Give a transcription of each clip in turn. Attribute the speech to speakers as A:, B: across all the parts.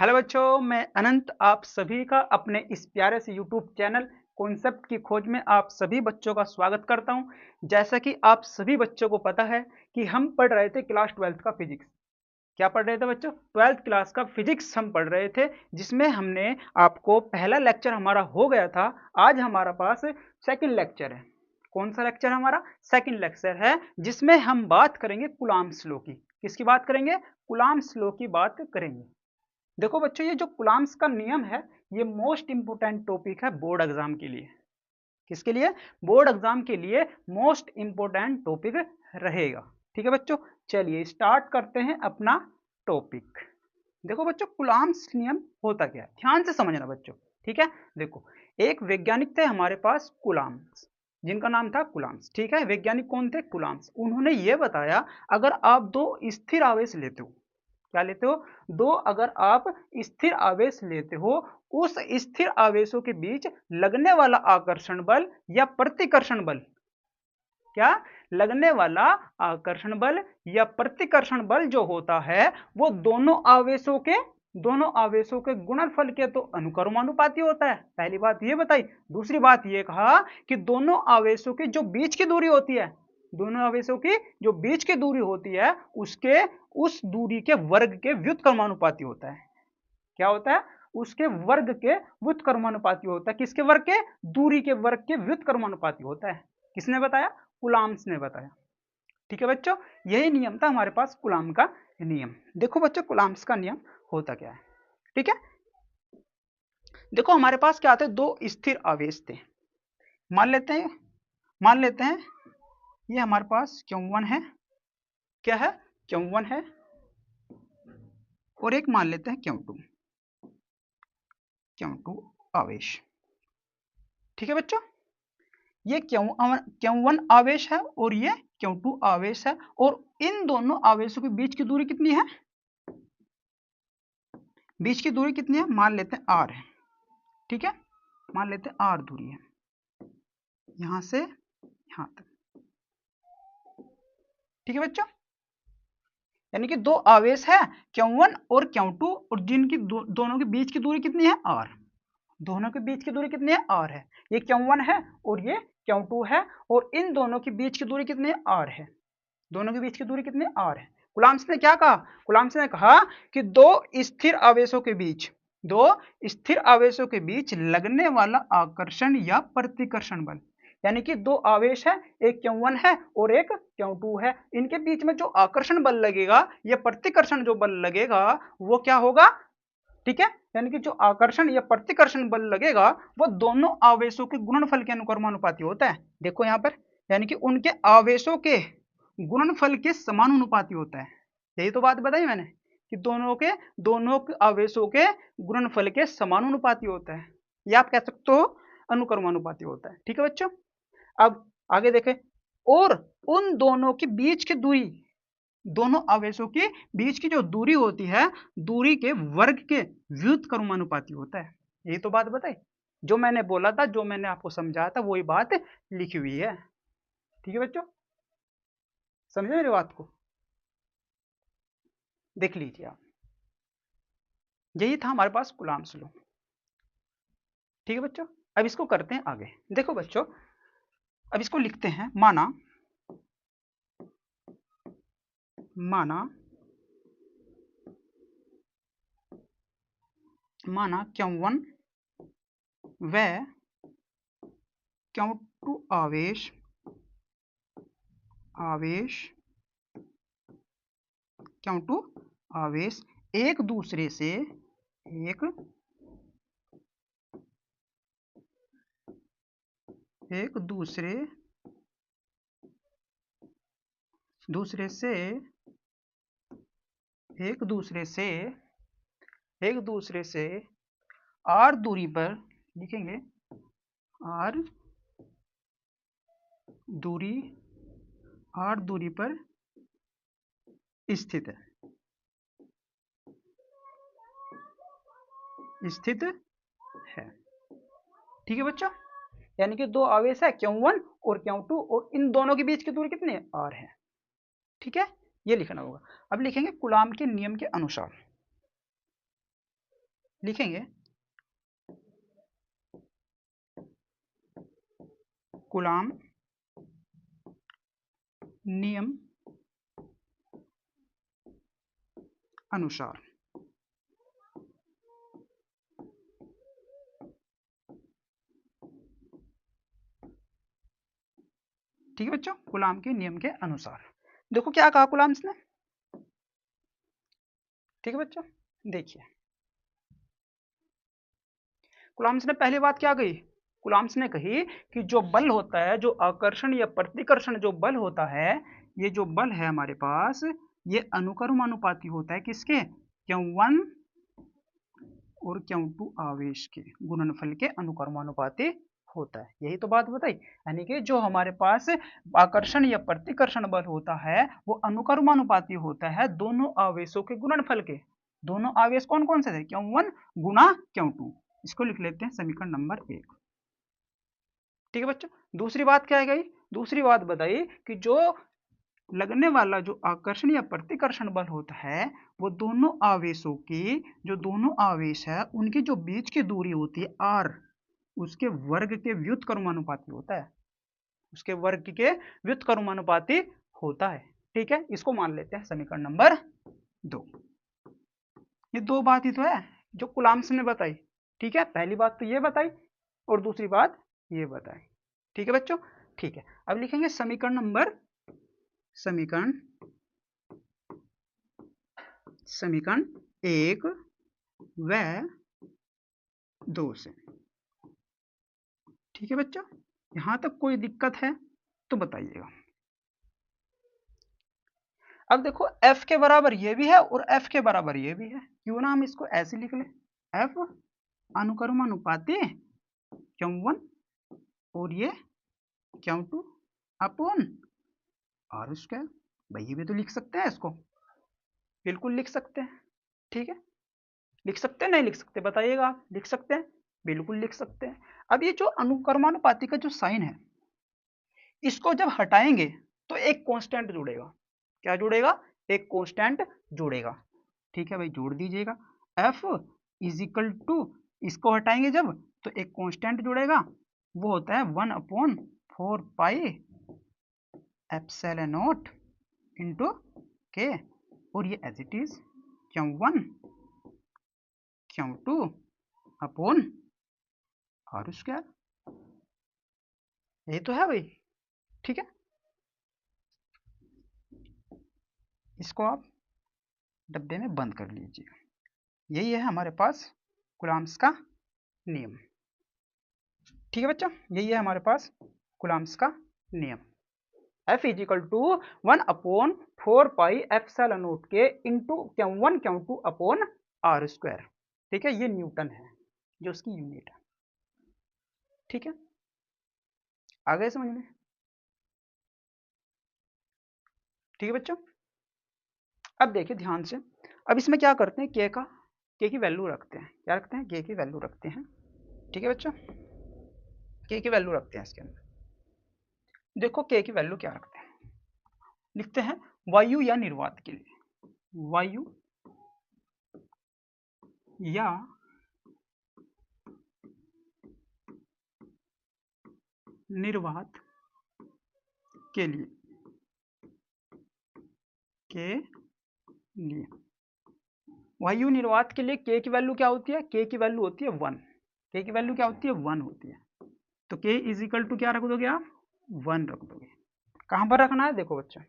A: Hello बच्चों, मैं अनंत आप सभी का अपने इस प्यारे से यूट्यूब चैनल कॉन्सेप्ट की खोज में आप सभी बच्चों का स्वागत करता हूं। जैसा कि आप सभी बच्चों को पता है कि हम पढ़ रहे थे क्लास 12th का फिजिक्स। क्या पढ़ रहे थे बच्चों? 12th क्लास का फिजिक्स हम पढ़ रहे थे, जिसमें हमने आपको पहला लेक्चर हमारा हो गया था। आज हमारा पास सेकंड लेक्चर है। कौन सा लेक्चर हमारा? सेकंड लेक्चर है, जिसमें हम बात करेंगे कुलाम्ब्स लॉ की। किसकी बात करेंगे? कुलाम्ब्स लॉ की बात करेंगे। देखो बच्चों, ये जो कुलाम्ब्स का नियम है, ये मोस्ट इंपोर्टेंट टॉपिक है बोर्ड एग्जाम के लिए। किसके लिए? बोर्ड एग्जाम के लिए मोस्ट इंपोर्टेंट टॉपिक रहेगा। ठीक है बच्चों, चलिए स्टार्ट करते हैं अपना टॉपिक। देखो बच्चों, कुलाम्ब्स नियम होता क्या है, ध्यान से समझना बच्चों। ठीक है, देखो, एक वैज्ञानिक थे हमारे पास कुलाम्ब्स, जिनका नाम था कुलाम्ब्स। ठीक है, वैज्ञानिक कौन थे? कुलाम्ब्स। उन्होंने ये बताया, अगर आप दो स्थिर आवेश लेते हो, क्या लेते हो? दो अगर आप स्थिर आवेश लेते हो, उस स्थिर आवेशों के बीच लगने वाला आकर्षण बल या प्रतिकर्षण बल, क्या लगने वाला आकर्षण बल या प्रतिकर्षण बल जो होता है, वो दोनों आवेशों के गुणनफल के तो अनुक्रमानुपाती होता है। पहली बात ये बताई। दूसरी बात ये कहा कि दोनों आवेशों की जो बीच की दूरी होती है, दोनों आवेशों की जो बीच की दूरी होती है, उसके उस दूरी के वर्ग के व्युत्क्रमानुपाती होता है। क्या होता है? उसके वर्ग के व्युत्क्रमानुपाती होता है। किसके वर्ग के? दूरी के वर्ग के व्युत्क्रमानुपाती होता है। किसने बताया? कुलाम्ब्स ने बताया। ठीक है बच्चों, यही नियम था हमारे पास, कुलाम्ब का नियम। देखो बच्चों, कुलाम्ब्स का नियम होता क्या है। ठीक है, देखो हमारे पास क्या थे? दो स्थिर आवेश थे। मान लेते हैं ये हमारे पास Q1 है। क्या है? Q1 है। और एक मान लेते हैं Q2 आवेश। ठीक है बच्चों, ये Q1 आवेश है और ये Q2 आवेश है, और इन दोनों आवेशों के बीच की दूरी कितनी है? बीच की दूरी कितनी है? मान लेते हैं R है। ठीक है, मान लेते हैं R दूरी है, यहां से यहां तक। ठीक है बच्चों, यानी कि दो आवेश है Q1 और Q2, और जिनकी दोनों के बीच की दूरी कितनी है? R। दोनों के बीच की दूरी कितनी है? R है। ये Q1 है और ये Q2 है, और इन दोनों की बीच की दूरी कितनी है? R है। दोनों के बीच की दूरी कितनी? R है। कुलाम्ब्स ने क्या कहा? कुलाम्ब्स ने कहा कि दो स्थिर आवेशों के बीच लगने वाला आकर्षण या प्रतिकर्षण बल, यानी कि दो आवेश है, एक Q1 है और एक Q2 है, इनके बीच में जो आकर्षण बल लगेगा या प्रतिकर्षण जो बल लगेगा, वो क्या होगा? ठीक है, यानी कि जो आकर्षण या प्रतिकर्षण बल लगेगा, वो दोनों आवेशों के गुणनफल के अनुक्रमानुपाती होता है। देखो यहां पर, यानी कि उनके आवेशों के गुणनफल के समानुपाती होता है। यही तो बात बताई मैंने कि दोनों के आवेशों के गुणनफल के समानुपाती होता है, या आप कह सकते हो अनुक्रमानुपाती होता है। ठीक है बच्चों, अब आगे देखें। और उन दोनों के बीच की दूरी, दोनों आवेशों के बीच की जो दूरी होती है, दूरी के वर्ग के व्युत्क्रमानुपाती होता है। यही तो बात बताई, जो मैंने बोला था, जो मैंने आपको समझाया था, वही बात लिखी हुई है। ठीक है बच्चों, समझे मेरी बात को? देख लीजिए आप, यही था हमारे पास कुलाम्ब्स लॉ। ठीक है बच्चों, अब इसको करते हैं आगे। देखो बच्चों, अब इसको लिखते हैं। माना Q1 व Q2 आवेश Q2 आवेश एक दूसरे से एक दूसरे से R दूरी पर लिखेंगे, R दूरी पर स्थित है। ठीक है बच्चों, यानी कि दो आवेश है Q1 और Q2, और इन दोनों के बीच की दूरी कितनी है? R है। ठीक है, ये लिखना होगा। अब लिखेंगे कुलाम्ब के नियम के अनुसार। लिखेंगे कूलाम नियम अनुसार। ठीक है बच्चों, कूलाम के नियम के अनुसार। देखो क्या कहा कूलाम्स ने। ठीक है बच्चों, देखिए कूलाम्स ने पहली बात क्या कही। कूलाम्स ने कही कि जो बल होता है, जो आकर्षण या प्रतिकर्षण जो बल होता है, ये जो बल है हमारे पास, ये अनुक्रमानुपाती होता है किसके, Q1 और Q2 आवेश के गुणनफल के अनुक्रमानुपाती होता है। यही तो बात बताई, यानी कि जो हमारे पास आकर्षण या प्रतिकर्षण बल होता है वो अनुक्रमानुपाती होता है दोनों आवेशों के गुणनफल के। दोनों आवेश कौन कौन से थे, Q1 गुणा Q2। इसको लिख लेते हैं समीकरण नंबर 1। ठीक है बच्चों, दूसरी बात क्या है गई, दूसरी बात बताई कि जो लगने वाला जो आकर्षण या प्रतिकर्षण बल होता है वो दोनों आवेशों की, जो दोनों आवेश है उनकी जो बीच की दूरी होती है r, उसके वर्ग के व्युत्क्रमानुपाती होता है, उसके वर्ग के व्युत्क्रमानुपाती होता है। ठीक है, इसको मान लेते हैं समीकरण नंबर 2। ये दो बात ही तो है जो कूलाम्स ने बताई। ठीक है, पहली बात तो ये बताई और दूसरी बात ये बताई। ठीक है बच्चों, ठीक है, अब लिखेंगे समीकरण समीकरण 1 व 2 से। ठीक है बच्चों, यहां तक कोई दिक्कत है तो बताइएगा। अब देखो f के बराबर ये भी है और f के बराबर ये भी है, क्यों ना हम इसको ऐसे लिख लें, f अनुक्रमानुपाती Q1 और ये Q2 अपॉन r स्क्वायर। भाई ये भी तो लिख सकते हैं इसको, बिल्कुल लिख सकते हैं। ठीक है, लिख सकते हैं नहीं लिख सकते बताइएगा आप, लिख सकते हैं, बिल्कुल लिख सकते हैं। अब ये जो अनुक्रमानुपाती का जो साइन है इसको जब हटाएंगे तो एक कांस्टेंट जुड़ेगा। क्या जुड़ेगा, एक कांस्टेंट जुड़ेगा। ठीक है भाई, जोड़ दीजिएगा f इज इक्वल टू, इसको हटाएंगे जब तो एक कांस्टेंट जुड़ेगा, वो होता है 1/4 pi epsilon not into k, और ये as it is Q1 Q2 upon r square. यही तो है भाई। ठीक है, इसको आप डब्बे में बंद कर लीजिए। यही है हमारे पास कूलाम्स का नियम। ठीक है बच्चों, यही है हमारे पास कूलाम्स का नियम। F is equal to 1/4 pi epsilon not के into Q1 Q2 upon r square. ठीक है, ये न्यूटन है जो उसकी यूनिट है। ठीक है, आ गए समझ में। ठीक है बच्चों, अब देखिए ध्यान से, अब इसमें क्या करते हैं, के की वैल्यू रखते हैं। क्या रखते हैं, के की वैल्यू रखते हैं। ठीक है बच्चों, के की वैल्यू रखते हैं इसके अंदर। देखो के की वैल्यू क्या रखते हैं, लिखते हैं वायु या निर्वात के लिए, वायु या निर्वात के लिए, के लिए वायु निर्वात के लिए के की वैल्यू क्या होती है, के की वैल्यू होती है 1। के की वैल्यू क्या होती है, 1 होती है। तो के इज इक्वल टू क्या रख दोगे आप, 1 रख दोगे। कहां पर रखना है, देखो बच्चा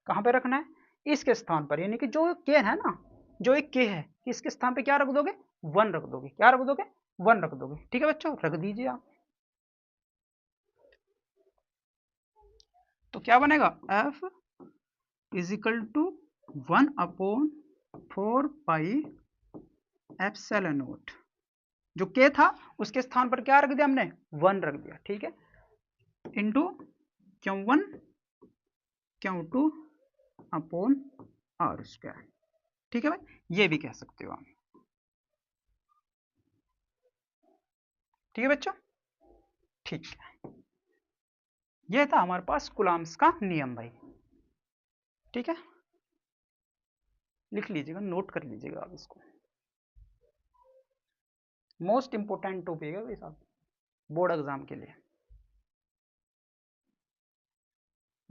A: कहां पर रखना है, इसके स्थान पर, यानी कि जो के है ना, जो एक के है इसके स्थान पे क्या रख दोगे, 1 रख दोगे। क्या रख दोगे, 1 रख दोगे। ठीक है बच्चों, रख दीजिए आप। तो क्या बनेगा, F is equal to 1/4 pi epsilon naught, जो के था उसके स्थान पर क्या रख दिया हमने, 1 रख दिया। ठीक है, into Q1 Q2 upon r square. ठीक है भाई, ये भी कह सकते हो आप। ठीक है बच्चों, ठीक है, ये था हमारे पास कूलाम्स का नियम भाई। ठीक है, लिख लीजिएगा, नोट कर लीजिएगा आप इसको। मोस्ट इंपोर्टेंट टॉपिक है भाई साहब बोर्ड एग्जाम के लिए,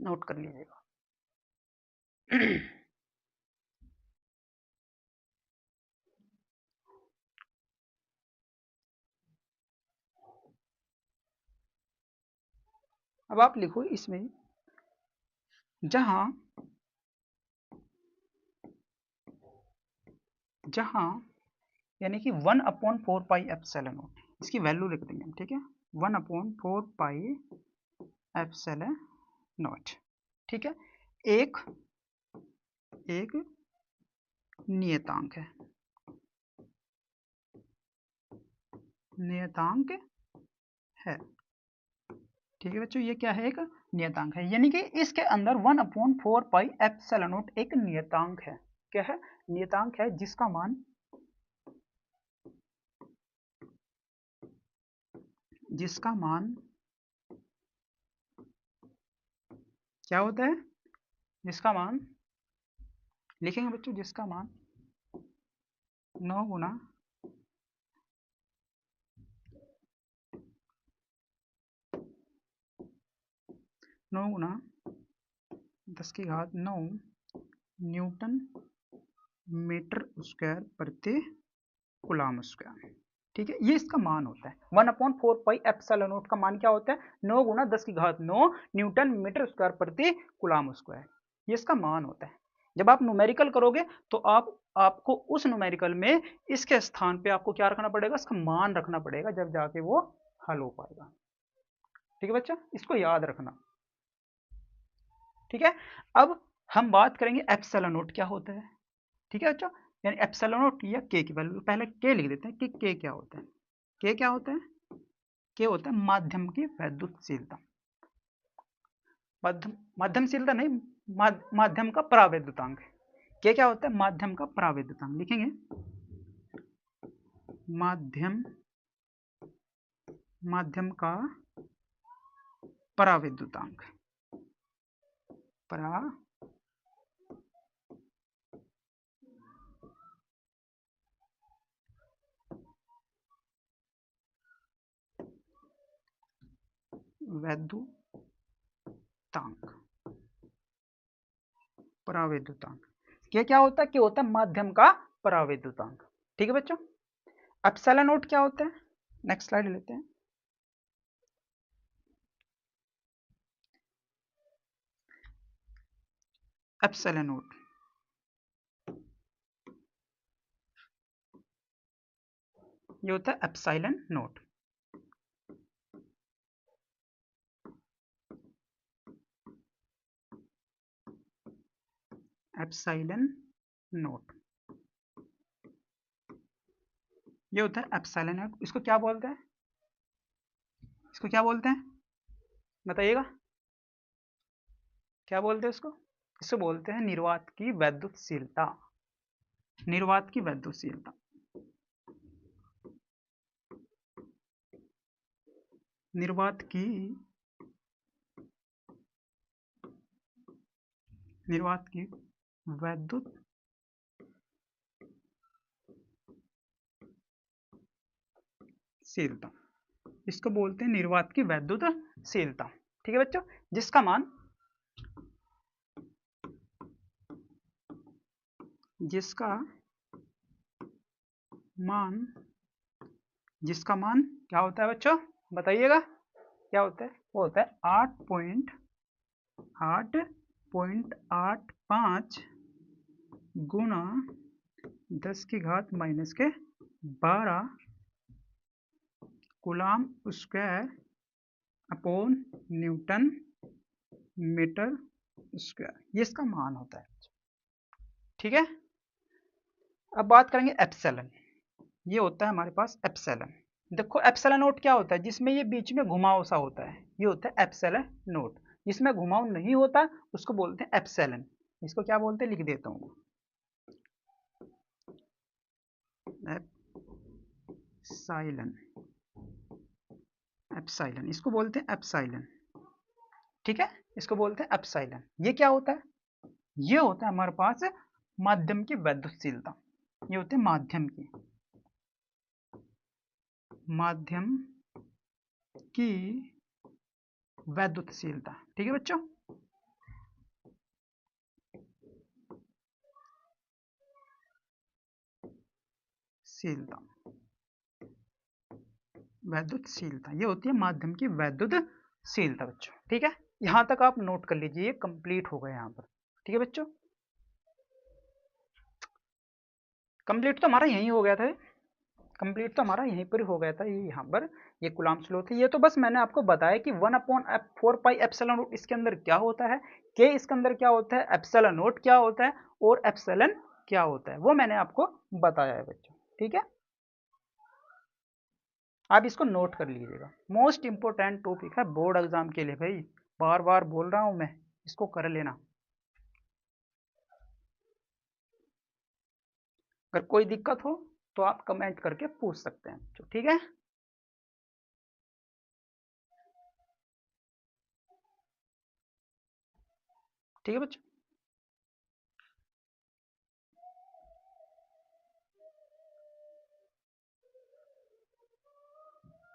A: नोट कर लीजिएगा। अब आप लिखो इसमें, जहां जहां यानी कि 1/4 पाई एप्सिलॉन नॉट, इसकी वैल्यू लिख देंगे हम, ठीक है, 1/4 पाई एप्सिलॉन नॉट, ठीक है, एक एक नियतांक है, नियतांक है, ठीक है बच्चों, ये क्या है, एक नियतांक है, यानी कि इसके अंदर 1/4 पाई एप्सिलॉन नॉट एक नियतांक है। क्या है, नियतांक है, जिसका मान क्या होता है, जिसका मान लिखेंगे बच्चों, जिसका मान 9 गुना 10⁻⁹ न्यूटन मीटर स्क्वायर प्रति कूलम स्क्वायर, ठीक है, ये इसका मान होता है। 1/4 पाई एप्सिलॉन नॉट का मान क्या होता है, 9 × 10⁻⁹ न्यूटन मीटर स्क्वायर प्रति कूलम स्क्वायर, ये इसका मान होता है। जब आप न्यूमेरिकल करोगे तो आपको उस न्यूमेरिकल में इसके स्थान पे आपको क्या रखना पड़ेगा, इसका मान रखना पड़ेगा, जब जाके वो हल हो पाएगा, ठीक है बच्चा, इसको याद रखना, ठीक है। अब हम बात करेंगे एप्सिलॉन नॉट क्या होता है, ठीक है बच्चा, यानी एप्सिलॉन नॉट या के की वैल्यू, पहले के लिख देते हैं कि के क्या होता है, के क्या होता है, के होता है माध्यम की वैद्युतशीलता, माध्यमशीलता नहीं, माध्यम का परावैद्युतांक, के क्या होता है, माध्यम का परावैद्युतांक, लिखेंगे माध्यम का परावैद्युतांक, परावैद्युतांक, के क्या होता है, के होता है माध्यम का परावैद्युतांक, ठीक है बच्चों। एप्सिलॉन नॉट क्या होता है, नेक्स्ट स्लाइड लेते हैं। एप्सिलॉन नॉट ये होता है एप्सिलॉन नॉट, एप्सिलॉन नॉट ये होता है एप्सिलॉन नॉट, इसको क्या बोलते हैं, इसको क्या बोलते हैं बताइएगा, क्या बोलते हैं इसको, इसको बोलते हैं निर्वात की वैद्युतशीलता, निर्वात की वैद्युतशीलता, निर्वात की वैद्युतशीलता, इसको बोलते हैं निर्वात की वैद्युतशीलता, ठीक है बच्चों, जिसका मान जिसका मान क्या होता है बच्चों, बताइएगा क्या होता है, वो होता है 8.85 गुना 10⁻⁻12 coulomb square upon newton meter square, ये इसका मान होता है, ठीक है। अब बात करेंगे एप्सिलॉन, ये होता है हमारे पास एप्सिलॉन, देखो एप्सिलॉन नोट क्या होता है, जिसमें ये बीच में घुमाव सा होता है, ये होता है एप्सिलॉन नोट, जिसमें घुमाव नहीं होता उसको बोलते हैं एप्सिलॉन, इसको क्या बोलते हैं लिख देता हूँ, एप्सिलॉन इसको बोलते हैं एप्सिलॉन, ठीक है, इसको बोलते हैं एप्सिलॉन। ये क्या होता है, ये होता है हमारे पास माध्यम की वैद्युतशीलता, ये होते हैं माध्यम की माध्यम की वैद्युतशीलता। ठीक है बच्चों, शीलता, वैद्युतशीलता, ये होती है माध्यम की वैद्युतशीलता बच्चों। ठीक है, यहां तक आप नोट कर लीजिए, कंप्लीट हो गया यहाँ पर। ठीक है बच्चों, कंप्लीट तो हमारा यहीं हो गया था, कंप्लीट तो हमारा यहीं पर हो गया था, ये यहाँ पर ये कूलम्ब्स लॉ थी। ये तो बस मैंने आपको बताया कि 1/4πε0 इसके अंदर क्या होता है, के इसके अंदर क्या होता है, एप्सिलॉन क्या होता है और एप्सिलॉन क्या होता है, वो मैंने आपको बताया है बच्चों। ठीक है, आप इसको नोट कर लीजिएगा, मोस्ट इंपोर्टेंट टॉपिक है बोर्ड एग्जाम के लिए भाई, बार बार बोल रहा हूं मैं, इसको कर लेना। अगर कोई दिक्कत हो तो आप कमेंट करके पूछ सकते हैं बच्चों। ठीक है, ठीक है बच्चों,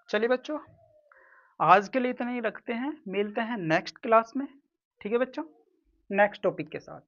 A: चलिए बच्चों, आज के लिए इतना ही रखते हैं, मिलते हैं नेक्स्ट क्लास में। ठीक है बच्चों, नेक्स्ट टॉपिक के साथ।